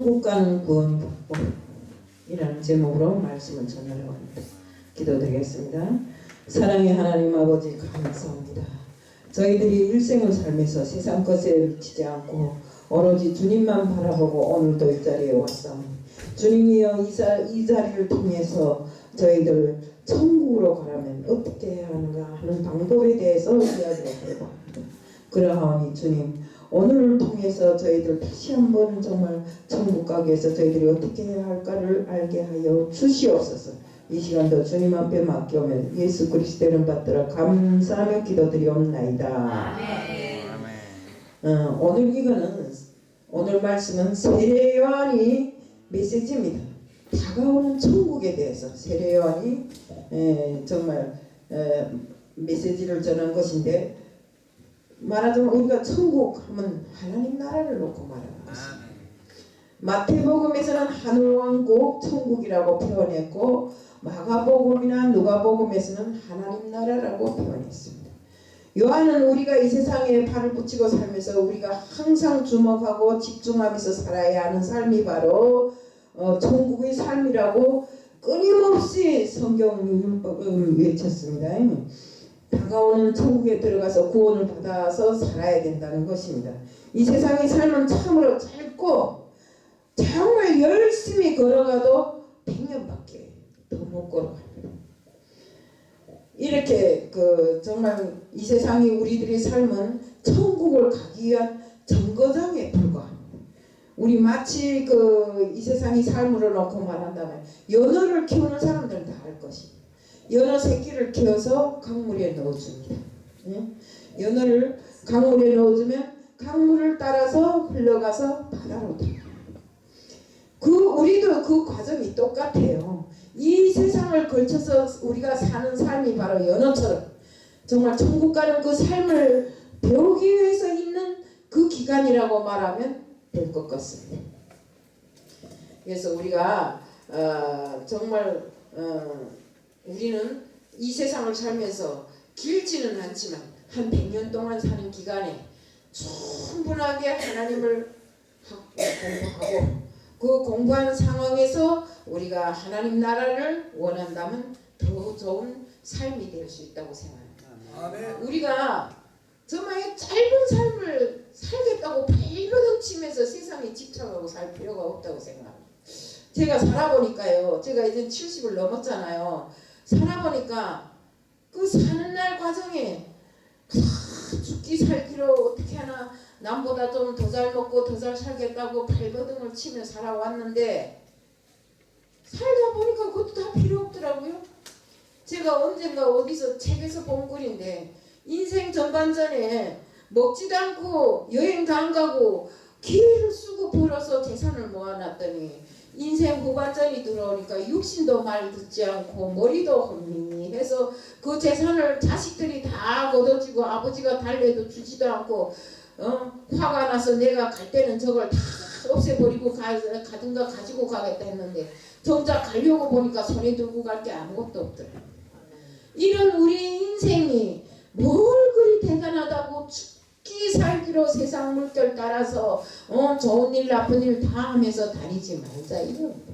천국 가는 구원이 이라는 제목으로 말씀을 전하려고 합니다. 기도드리겠습니다. 사랑의 하나님 아버지 감사합니다. 저희들이 일생을 살면서 세상 것에 미치지 않고 오로지 주님만 바라보고 오늘도 이 자리에 왔사오니 주님이여 이 자리를 통해서 저희들 천국으로 가려면 어떻게 해야 하는가 하는 방법에 대해서 이야기를 해봅니다. 그러하오니 주님 오늘을 통해서 저희들 다시 한번 정말 천국 가기 위해서 저희들이 어떻게 해야 할까를 알게 하여 주시옵소서. 이 시간도 주님 앞에 맡겨오면 예수 그리스도 이름 받들어 감사하며 기도드리옵나이다. 오늘 말씀은 세례 요한이 메시지입니다. 다가오는 천국에 대해서 세례 요한이 정말 메시지를 전한 것인데, 말하자면 우리가 천국 하면 하나님 나라를 놓고 말하는 것입니다. 마태복음에서는 하늘왕국 천국이라고 표현했고, 마가복음이나 누가복음에서는 하나님 나라라고 표현했습니다. 요한은 우리가 이 세상에 발을 붙이고 살면서 우리가 항상 주목하고 집중하면서 살아야 하는 삶이 바로 천국의 삶이라고 끊임없이 성경 율법을 외쳤습니다. 다가오는 천국에 들어가서 구원을 받아서 살아야 된다는 것입니다. 이 세상의 삶은 참으로 짧고 정말 열심히 걸어가도 100년밖에 더 못 걸어갑니다. 이렇게 정말 이 세상이 우리들의 삶은 천국을 가기 위한 정거장에 불과합니다. 우리 마치 이 세상의 삶으로 놓고 말한다면 연어를 키우는 사람들은 다 알 것입니다. 연어 새끼를 키워서 강물에 넣어줍니다. 연어를 강물에 넣어주면 강물을 따라서 흘러가서 바다로 들어갑니다. 우리도 그 과정이 똑같아요. 이 세상을 걸쳐서 우리가 사는 삶이 바로 연어처럼 정말 천국 가는 그 삶을 배우기 위해서 있는 그 기간이라고 말하면 될 것 같습니다. 그래서 우리가 정말 우리는 이 세상을 살면서 길지는 않지만 한 100년 동안 사는 기간에 충분하게 하나님을 공부하고 그 공부한 상황에서 우리가 하나님 나라를 원한다면 더 좋은 삶이 될 수 있다고 생각합니다. 우리가 정말 짧은 삶을 살겠다고 발버둥 치면서 세상에 집착하고 살 필요가 없다고 생각합니다. 제가 살아보니까요, 제가 이제 70을 넘었잖아요. 살아보니까 그 사는 날 과정에 죽기 살기로 어떻게 하나 남보다 좀 더 잘 먹고 더 잘 살겠다고 발버둥을 치며 살아왔는데, 살다 보니까 그것도 다 필요 없더라고요. 제가 언젠가 어디서 책에서 본 글인데, 인생 전반전에 먹지도 않고 여행도 안 가고 기회를 쓰고 벌어서 재산을 모아놨더니 인생 후반전이 들어오니까 육신도 말 듣지 않고 머리도 혼미해서 그 재산을 자식들이 다 걷어지고 아버지가 달래도 주지도 않고 화가 나서 내가 갈 때는 저걸 다 없애버리고 가든가 가지고 가겠다 했는데 정작 가려고 보니까 손에 들고 갈 게 아무것도 없더라. 이런 우리 인생이 뭘 그리 대단하다고 죽기 살기로 세상 물결 따라서 좋은 일 나쁜 일 다 하면서 다니지 말자 이겁니다.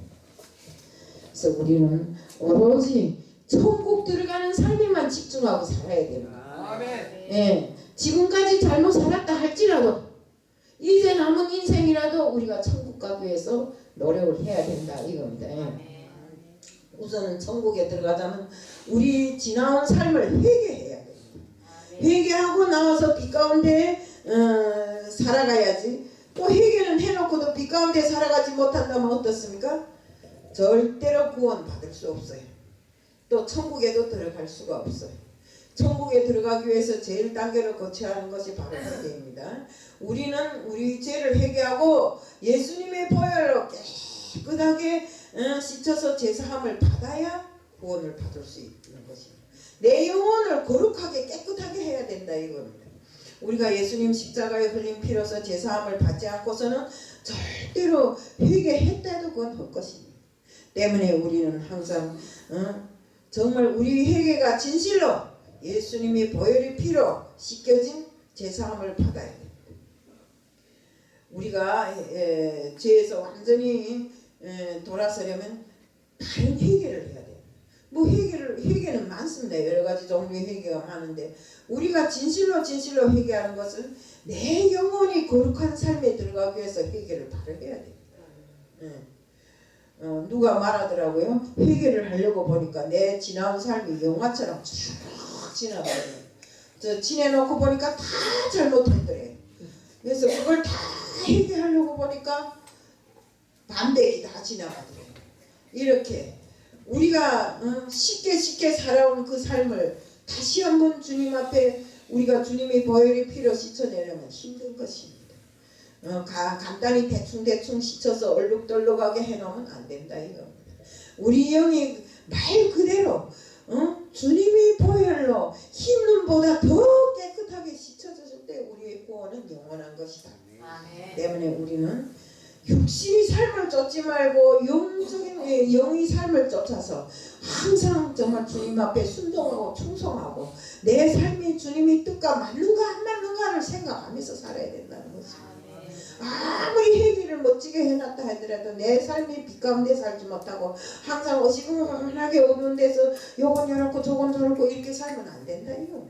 그래서 우리는 오로지 천국 들어가는 삶에만 집중하고 살아야 됩니다. 네. 지금까지 잘못 살았다 할지라도 이제 남은 인생이라도 우리가 천국 가기 위해서 노력을 해야 된다 이겁니다. 우선은 천국에 들어가자면 우리 지나온 삶을 회개해야 됩니다. 회개하고 나와서 빛 가운데 살아가야지. 또 회개는 해놓고도 빛 가운데 살아가지 못한다면 어떻습니까? 절대로 구원 받을 수 없어요. 또 천국에도 들어갈 수가 없어요. 천국에 들어가기 위해서 제일 단계를 거쳐야 하는 것이 바로 회개입니다. 우리는 우리 죄를 회개하고 예수님의 보혈로 깨끗하게 씻어서 제사함을 받아야 구원을 받을 수 있는 것입니다. 내 영혼을 거룩하게 깨끗하게 해야 된다 이겁니다. 우리가 예수님 십자가에 흘린 피로서 제사함을 받지 않고서는 절대로 회개했다 해도 그건 헛것입니다. 때문에 우리는 항상 정말 우리 회개가 진실로 예수님이 보혈의 피로 씻겨진 제사함을 받아야 됩니다. 우리가 죄에서 완전히 돌아서려면 다른 회개를 해야 돼요. 뭐 회개는 많습니다. 여러 가지 종류의 회개가 많은데 우리가 진실로 회개하는 것은 내 영혼이 거룩한 삶에 들어가기 위해서 회개를 바로 해야 돼요. 누가 말하더라고요. 회개를 하려고 보니까 내 지나온 삶이 영화처럼 쭉 지나가요. 저 지내놓고 보니까 다 잘못했더래. 그래서 그걸 다 회개하려고 보니까 반백이 다 지나가더래. 이렇게 우리가 쉽게 살아온 그 삶을 다시 한번 주님 앞에 우리가 주님의 보혈의 피로 씻어내려면 힘든 것입니다. 간단히 대충 씻어서 얼룩덜룩하게 해놓으면 안 된다 이겁니다. 우리 영이 말 그대로 주님의 보혈로 흰 눈보다 더 깨끗하게 씻어졌을 때 우리의 구원은 영원한 것이다. 때문에 우리는 육신의 삶을 쫓지 말고 영적인 영의 삶을 쫓아서 항상 정말 주님 앞에 순종하고 충성하고 내 삶이 주님의 뜻과 맞는가 안 맞는가를 생각하면서 살아야 된다는 것입니다. 아무리 회개를 멋지게 해놨다 하더라도 내 삶이 빛 가운데 살지 못하고 항상 어시금하게 어두운 데서 요건 요렇고 저건 저렇고 이렇게 살면 안 된다 이거.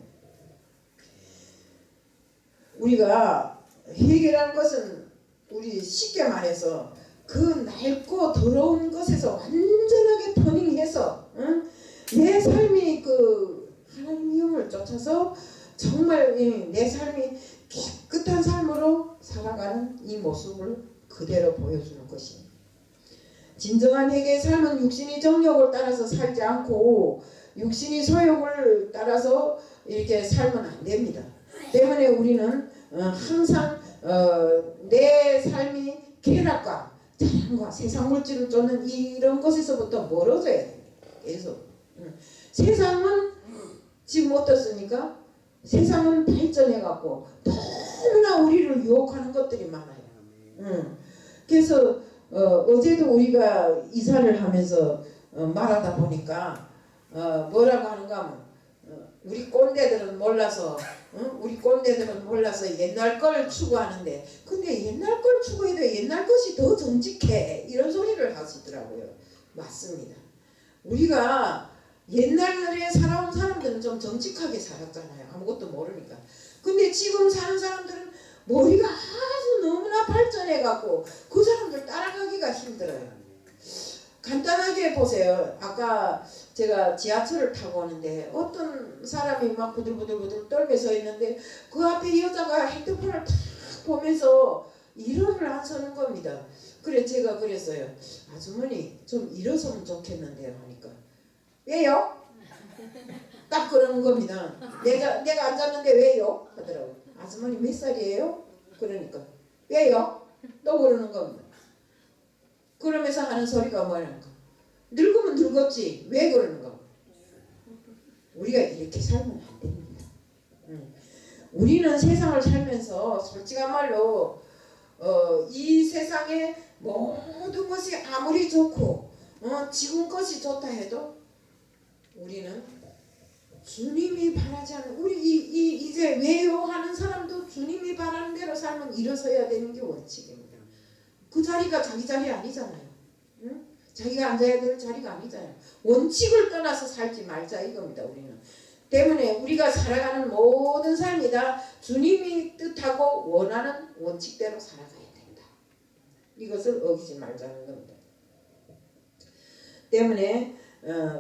우리가 회개라는 것은 우리 쉽게 말해서 그 낡고 더러운 것에서 완전하게 터닝해서 내 삶이 그 하나님의 영을 쫓아서 정말 내 삶이 깨끗한 삶으로 살아가는 이 모습을 그대로 보여주는 것입니다. 진정한 회개의 삶은 육신의 정욕을 따라서 살지 않고 육신의 소욕을 따라서 이렇게 살면 안 됩니다. 때문에 우리는 항상 내 삶이 쾌락과 자랑과 세상 물질을 쫓는 이런 것에서부터 멀어져야 됩니다. 계속 세상은 지금 어떻습니까? 세상은 발전해갖고 너무나 우리를 유혹하는 것들이 많아요. 그래서 어제도 우리가 이사를 하면서 말하다 보니까 뭐라고 하는가 하면 우리 꼰대들은 몰라서 옛날 걸 추구하는데 근데 옛날 걸 추구해도 옛날 것이 더 정직해 이런 소리를 하시더라고요. 맞습니다. 우리가 옛날에 살아온 사람들은 좀 정직하게 살았잖아요. 아무것도 모르니까. 근데 지금 사는 사람들은 머리가 아주 너무나 발전해갖고 그 사람들 따라가기가 힘들어요. 간단하게 보세요. 아까 제가 지하철을 타고 오는데 어떤 사람이 막 부들부들 떨며 서 있는데 그 앞에 여자가 핸드폰을 탁 보면서 일어를 안 서는 겁니다. 그래 제가 그랬어요. 아주머니 좀 일어서면 좋겠는데요 하니까 왜요? 딱 그러는 겁니다. 내가 앉았는데 왜요? 하더라고. 아주머니 몇 살이에요? 그러니까 왜요? 또 그러는 겁니다. 그러면서 하는 소리가 뭐냐니까 늙으면 늙었지 왜 그러는가. 우리가 이렇게 살면 안 됩니다. 우리는 세상을 살면서 솔직한 말로 이 세상의 모든 것이 아무리 좋고 지금 것이 좋다 해도 우리는 주님이 바라지 않는 이제 왜요 하는 사람도 주님이 바라는 대로 살면 일어서야 되는 게 원칙입니다. 그 자리가 자기 자리 아니잖아요. 응? 자기가 앉아야 될 자리가 아니잖아요. 원칙을 떠나서 살지 말자 이겁니다. 우리는. 때문에 우리가 살아가는 모든 삶이 다 주님이 뜻하고 원하는 원칙대로 살아가야 된다. 이것을 어기지 말자는 겁니다. 때문에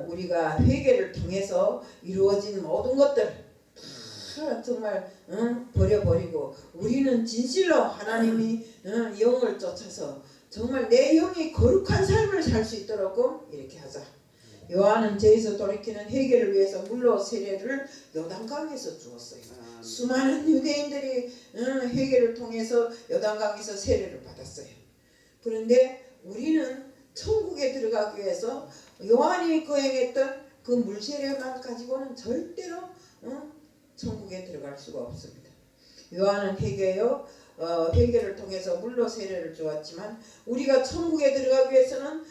우리가 회개를 통해서 이루어진 모든 것들 정말 버려버리고 우리는 진실로 하나님이 영을 쫓아서 정말 내 영이 거룩한 삶을 살 수 있도록 이렇게 하자. 요한은 죄에서 돌이키는 회개를 위해서 물로 세례를 요단강에서 주었어요. 수많은 유대인들이 회개를 통해서 요단강에서 세례를 받았어요. 그런데 우리는 천국에 들어가기 위해서 요한이 거행했던 그 물세례만 가지고는 절대로 천국에 들어갈 수가 없습니다. 요한은 회개를 통해서 물로 세례를 주었지만 우리가 천국에 들어가기 위해서는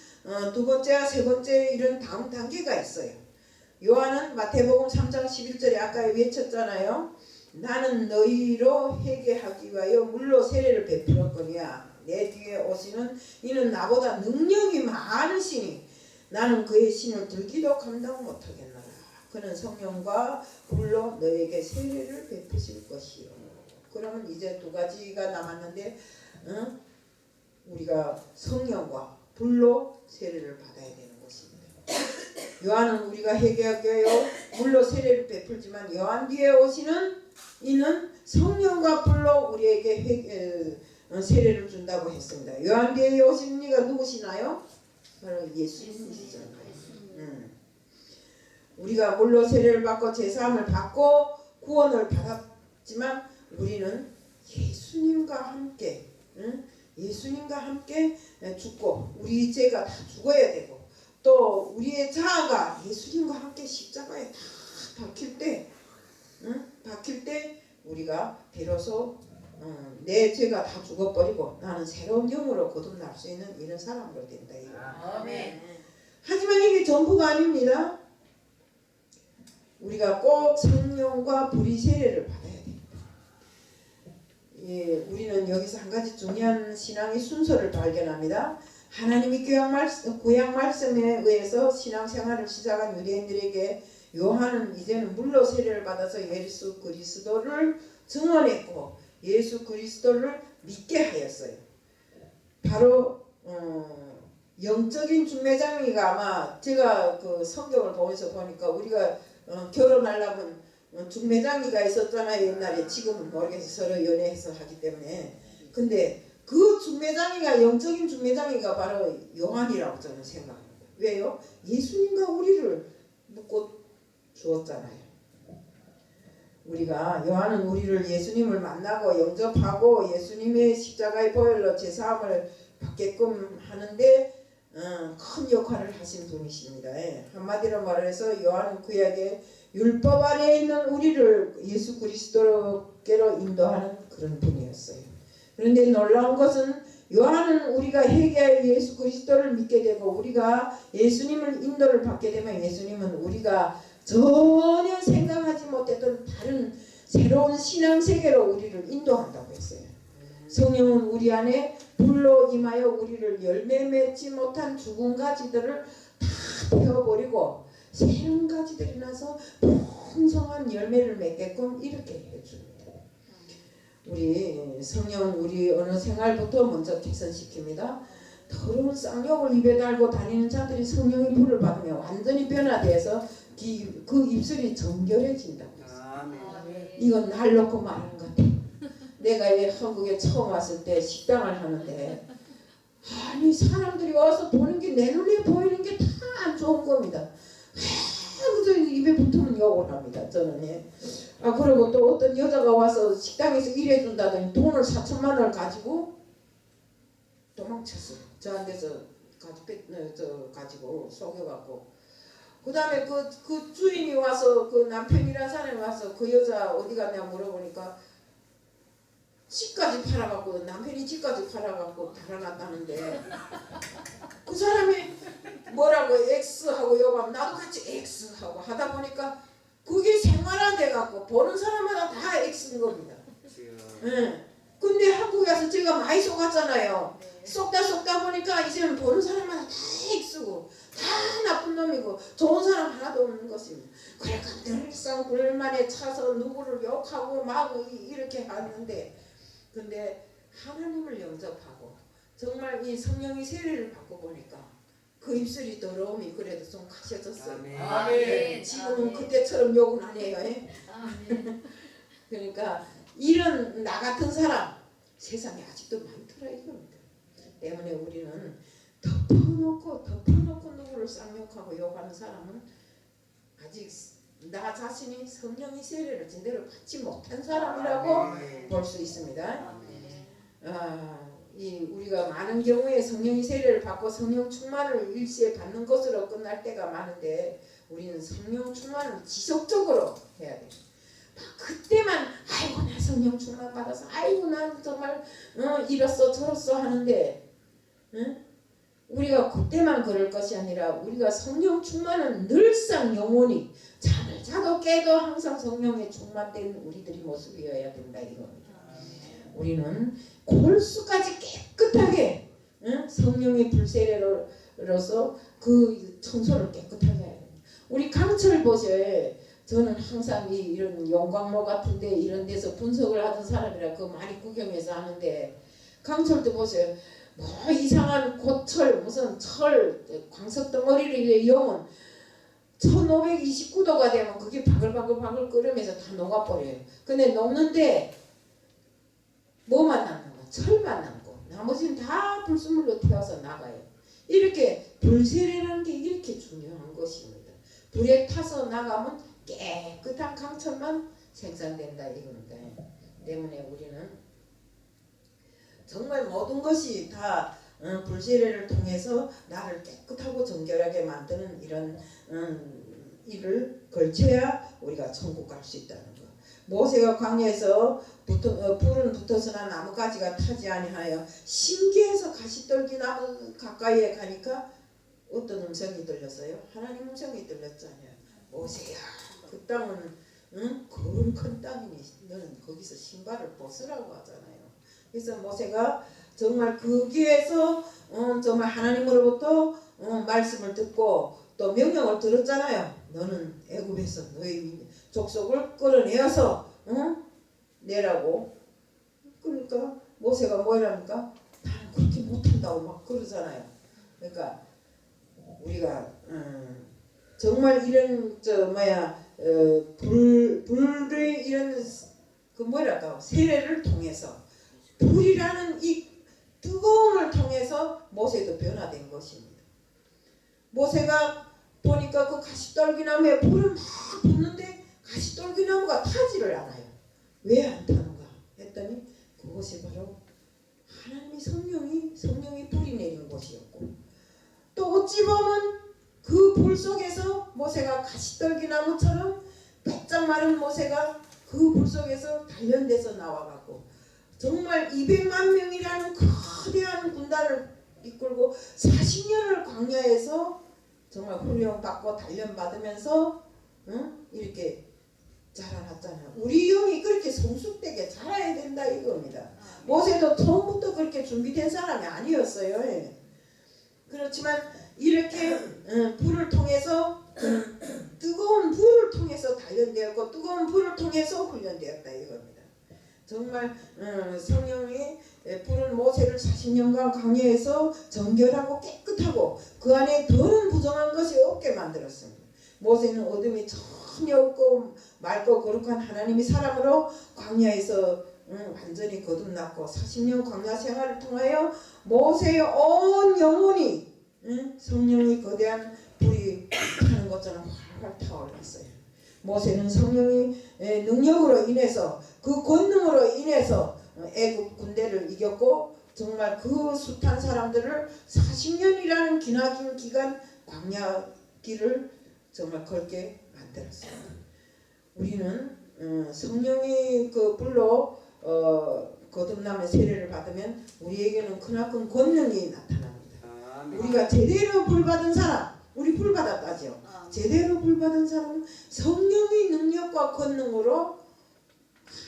두 번째와 세 번째 이런 다음 단계가 있어요. 요한은 마태복음 3장 11절에 아까 외쳤잖아요. 나는 너희로 회개하기 위하여 물로 세례를 베풀었거니와 내 뒤에 오시는 이는 나보다 능력이 많으시니 나는 그의 신을 들기도 감당 못하겠노라. 그는 성령과 불로 너에게 세례를 베푸실 것이요. 그러면 이제 두 가지가 남았는데 우리가 성령과 불로 세례를 받아야 되는 것입니다. 요한은 우리가 회개하게 하여 물로 세례를 베풀지만 요한 뒤에 오시는 이는 성령과 불로 우리에게 세례를 준다고 했습니다. 요한 뒤에 오시는 이가 누구시나요? 바로 예수님이시잖아요. 우리가 물로 세례를 받고 제사함을 받고 구원을 받았지만 우리는 예수님과 함께 예수님과 함께 죽고 우리 죄가 다 죽어야 되고 또 우리의 자아가 예수님과 함께 십자가에 다 박힐 때 우리가 비로소 내 죄가 다 죽어버리고 나는 새로운 영으로 거듭날 수 있는 이런 사람으로 된다. 아멘. 하지만 이게 전부가 아닙니다. 우리가 꼭 성령과 불의 세례를 받아야 됩니다. 예, 우리는 여기서 한 가지 중요한 신앙의 순서를 발견합니다. 하나님이 구약 말씀에 의해서 신앙생활을 시작한 유대인들에게 요한은 이제는 물로 세례를 받아서 예수 그리스도를 증언했고 예수 그리스도를 믿게 하였어요. 바로 영적인 중매장이가 아마 제가 그 성경을 보면서 보니까 우리가 결혼하려면 중매장이가 있었잖아요. 옛날에. 지금은 모르겠어요. 서로 연애해서 하기 때문에. 근데 그 중매장이가 영적인 중매장이가 바로 요한이라고 저는 생각합니다. 왜요? 예수님과 우리를 묶고 주었잖아요. 우리가 요한은 우리를 예수님을 만나고 영접하고 예수님의 십자가의 보혈로 제사함을 받게끔 하는데 큰 역할을 하신 분이십니다. 한마디로 말해서 요한은 구약의 율법 아래에 있는 우리를 예수 그리스도께로 인도하는 그런 분이었어요. 그런데 놀라운 것은 요한은 우리가 회개하여 예수 그리스도를 믿게 되고 우리가 예수님을 인도를 받게 되면 예수님은 우리가 전혀 생각하지 못했던 다른 새로운 신앙세계로 우리를 인도한다고 했어요. 성령은 우리 안에 불로 임하여 우리를 열매 맺지 못한 죽은 가지들을 다 베어버리고 새로운 가지들이 나서 풍성한 열매를 맺게끔 이렇게 해줍니다. 우리 성령은 우리 어느 생활부터 먼저 개선시킵니다. 더러운 쌍욕을 입에 달고 다니는 자들이 성령의 불을 받으면 완전히 변화돼서 그 입술이 정결해진다고 했어요. 이건 날 놓고 말하는 것 같아요. 내가 한국에 처음 왔을 때 식당을 하는데 아니 사람들이 와서 보는 게 내 눈에 보이는 게 다 안 좋은 겁니다. 그래서 입에 붙으면 욕을 합니다. 저는 그리고 또 어떤 여자가 와서 식당에서 일해준다더니 돈을 4천만 원을 가지고 도망쳤어요. 저한테서 가지고 속여갖고 그 다음에 그 주인이 와서 그 남편이라는 사람이 와서 그 여자 어디 갔냐 물어보니까 집까지 팔아갖고 남편이 집까지 팔아갖고 달아났다는데 그 사람이 뭐라고 X하고 욕하면 나도 같이 X하고 하다 보니까 그게 생활화돼갖고 보는 사람마다 다 X인 겁니다. 근데 한국에 와서 제가 많이 속았잖아요. 속다 보니까 이제는 보는 사람마다 다 X고 다 나쁜 놈이고 좋은 사람 하나도 없는 것입니다. 그러니까 늘상 불만에 차서 누구를 욕하고 막 이렇게 하는데 근데 하나님을 영접하고 정말 이 성령의 세례를 받고 보니까 그 입술이 더러움이 그래도 좀 가셔졌어요. 아멘. 지금은 그때처럼 욕은 안 해요. 그러니까 이런 나 같은 사람 세상에 아직도 많더라 이겁니다. 때문에 우리는 덮어놓고 누구를 쌍욕하고 욕하는 사람은 아직 나 자신이 성령의 세례를 제대로 받지 못한 사람이라고 볼 수 있습니다. 우리가 많은 경우에 성령의 세례를 받고 성령 충만을 일시에 받는 것으로 끝날 때가 많은데 우리는 성령 충만을 지속적으로 해야 돼요. 그때만 아이고 나 성령 충만 받아서 아이고 난 정말 이렇소 저렇소 하는데 우리가 그때만 그럴 것이 아니라 우리가 성령 충만은 늘상 영원히 잠을 자도 깨도 항상 성령에 충만된 우리들이 모습이어야 된다 이겁니다. 우리는 골수까지 깨끗하게 성령의 불세례로서 그 청소를 깨끗하게 해야 됩니다. 우리 강철 보셔요. 저는 항상 이런 용광로 같은데 이런 데서 분석을 하던 사람이라 그 많이 구경해서 하는데 강철도 보세요. 뭐 이상한 고철 무슨 철 광석 덩어리를 여면 1529도가 되면 그게 바글바글 끓으면서 다 녹아버려요. 근데 녹는데 뭐만 남는 거? 철만 남고 나머지는 다 불순물로 태워서 나가요. 이렇게 불세례라는 게 이렇게 중요한 것입니다. 불에 타서 나가면 깨끗한 강철만 생산된다 이겁니다. 때문에 우리는 정말 모든 것이 다 불세례를 통해서 나를 깨끗하고 정결하게 만드는 이런 일을 걸쳐야 우리가 천국 갈 수 있다는 거. 모세가 광야에서 불은 붙어서나 나뭇가지가 타지 아니하여 신기해서 가시떨기 나무 가까이에 가니까 어떤 음성이 들렸어요? 하나님 음성이 들렸잖아요. 모세야, 그 땅은 거룩한 땅이니 너는 거기서 신발을 벗으라고 하잖아요. 그래서 모세가 정말 거기에서 정말 하나님으로부터 말씀을 듣고 또 명령을 들었잖아요. 너는 애굽에서 너의 족속을 끌어내어서 내라고. 그러니까 모세가 뭐랍니까? 나는 그렇게 못한다고 막 그러잖아요. 그러니까 우리가 정말 이런 불의 이런 그 뭐랄까 세례를 통해서 불이라는 이 뜨거움을 통해서 모세도 변화된 것입니다. 모세가 보니까 그 가시떨기나무에 불을 막 붙는데 가시떨기나무가 타지를 않아요. 왜 안 타는가 했더니 그것이 바로 하나님의 성령이 불이 내린 곳이었고, 또 어찌 보면 그 불 속에서 모세가 가시떨기나무처럼 바짝 마른 모세가 그 불 속에서 단련돼서 나와가고 정말 200만 명이라는 거대한 군단을 이끌고 40년을 광야에서 정말 훈련받고 단련받으면서 이렇게 자라났잖아요. 우리 영이 그렇게 성숙되게 자라야 된다 이겁니다. 모세도 처음부터 그렇게 준비된 사람이 아니었어요. 그렇지만 이렇게 불을 통해서 뜨거운 불을 통해서 단련되었고 뜨거운 불을 통해서 훈련되었다 이겁니다. 정말 성령의 불은 모세를 40년간 광야에서 정결하고 깨끗하고 그 안에 더는 부정한 것이 없게 만들었습니다. 모세는 어둠이 전혀 없고 맑고 거룩한 하나님의 사람으로 광야에서 완전히 거듭났고 40년 광야 생활을 통하여 모세의 온 영혼이 성령의 거대한 불이 타는 것처럼 활활 타올랐어요. 모세는 성령의 능력으로 인해서 그 권능으로 인해서 애굽 군대를 이겼고 정말 그 숱한 사람들을 40년이라는 기나긴 기간 광야 길을 정말 걸게 만들었어요. 우리는 성령의 그 불로 거듭남의 세례를 받으면 우리에게는 크나큰 권능이 나타납니다. 우리가 제대로 불 받은 사람, 우리 불 받았다죠. 제대로 불 받은 사람은 성령의 능력과 권능으로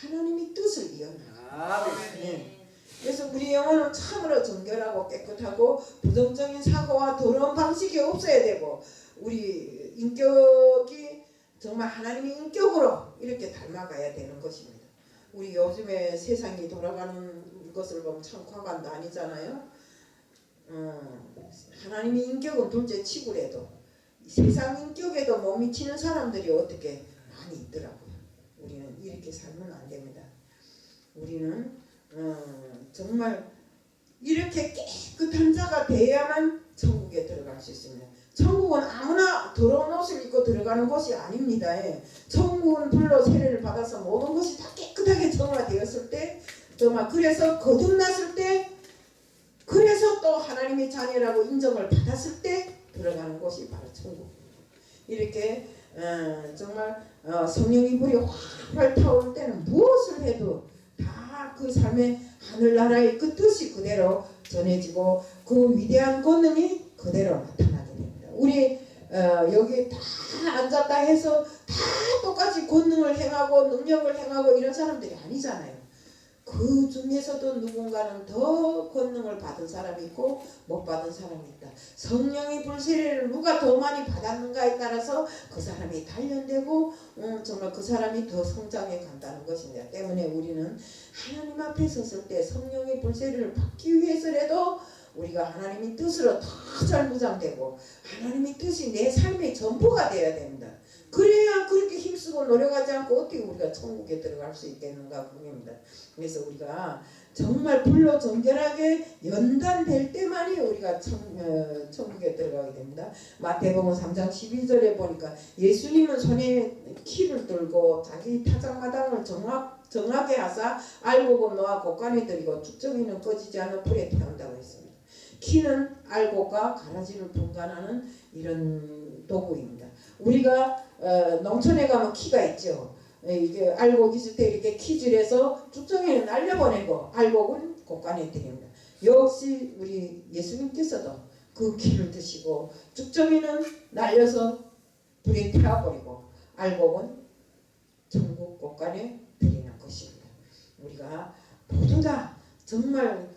하나님의 뜻을 이어나가요. 그래서 우리 영혼은 참으로 정결하고 깨끗하고 부정적인 사고와 더러운 방식이 없어야 되고 우리 인격이 정말 하나님의 인격으로 이렇게 닮아가야 되는 것입니다. 우리 요즘에 세상이 돌아가는 것을 보면 참 과관도 아니잖아요. 하나님의 인격은 둘째 치고라도 세상 인격에도 못 미치는 사람들이 어떻게 많이 있더라고요. 우리는 이렇게 살면 안 됩니다. 우리는 정말 이렇게 깨끗한 자가 돼야만 천국에 들어갈 수 있습니다. 천국은 아무나 더러운 옷을 입고 들어가는 곳이 아닙니다. 천국은 불로 세례를 받아서 모든 것이 다 깨끗하게 정화되었을 때 정말 그래서 거듭났을 때 그래서 또 하나님의 자녀라고 인정을 받았을 때 들어가는 곳이 바로 천국입니다. 이렇게 정말 성령의 불이 활활 타오를 때는 무엇을 해도 다 그 삶의 하늘나라의 그 뜻이 그대로 전해지고 그 위대한 권능이 그대로 나타나게 됩니다. 우리 여기 다 앉았다 해서 다 똑같이 권능을 행하고 능력을 행하고 이런 사람들이 아니잖아요. 그 중에서도 누군가는 더 권능을 받은 사람이 있고 못 받은 사람이 있다. 성령의 불세례를 누가 더 많이 받았는가에 따라서 그 사람이 단련되고 정말 그 사람이 더 성장해 간다는 것입니다. 때문에 우리는 하나님 앞에 섰을 때 성령의 불세례를 받기 위해서라도 우리가 하나님의 뜻으로 더 잘 무장되고 하나님의 뜻이 내 삶의 전부가 되어야 됩니다. 그래야 그렇게 힘쓰고 노력하지 않고 어떻게 우리가 천국에 들어갈 수 있겠는가 그겁니다. 그래서 우리가 정말 불로 정결하게 연단될 때만이 우리가 천국에 들어가게 됩니다. 마태복음 3장 12절에 보니까 예수님은 손에 키를 들고 자기 타작마당을 정하게 하사 알곡은 놓아 곳간에 들이고 쭉정이는 꺼지지 않은 불에 태운다고 했습니다. 키는 알곡과 가라지를 분간하는 이런 도구입니다. 우리가 농촌에 가면 키가 있죠. 이게 알곡 있을 때 이렇게 키질해서 쭉정이는 날려보내고 알곡은 곳간에 드립니다. 역시 우리 예수님께서도 그 키를 드시고 쭉정이는 날려서 불에 태워버리고 알곡은 천국 곳간에 드리는 것입니다. 우리가 모두 다 정말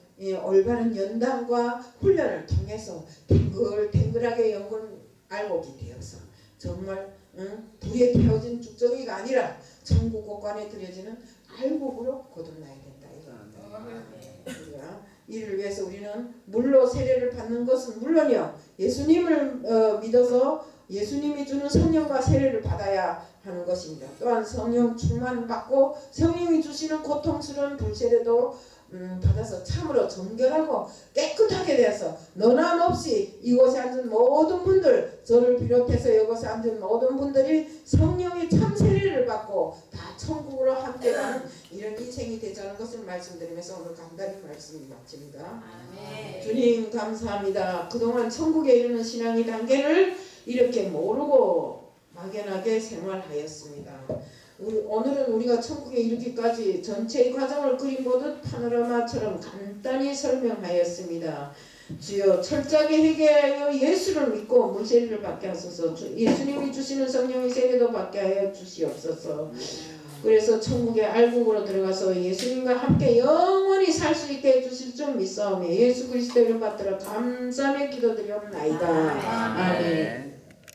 올바른 연단과 훈련을 통해서 탱글탱글하게 연근 알곡이 되어서 정말 불에 태워진 쭉정이가 아니라 천국 곳간에 들여지는 알곡으로 거듭나야 된다 이겁니다. 우리가 이를 위해서 우리는 물로 세례를 받는 것은 물론이요 예수님을 믿어서 예수님이 주는 성령과 세례를 받아야 하는 것입니다. 또한 성령 충만 받고 성령이 주시는 고통스러운 불세례도 받아서 참으로 정결하고 깨끗하게 되어서 너남 없이 이곳에 앉은 모든 분들 저를 비롯해서 이곳에 앉은 모든 분들이 성령의 참 세례를 받고 다 천국으로 함께 가는 이런 인생이 되자는 것을 말씀드리면서 오늘 간단히 말씀을 마칩니다. 아멘. 주님 감사합니다. 그동안 천국에 이르는 신앙의 단계를 이렇게 모르고 막연하게 생활하였습니다. 오늘은 우리가 천국에 이르기까지 전체의 과정을 그림 보듯 파노라마처럼 간단히 설명하였습니다. 주여 철저하게 회개하여 예수를 믿고 물세례를 받게 하소서. 예수님이 주시는 성령의 세례도 받게 하여 주시옵소서. 그래서 천국의 알곡으로 들어가서 예수님과 함께 영원히 살 수 있게 해주실 줄 믿사오며 예수 그리스도 이름 받들어 감사하며 기도드리옵나이다. 아멘.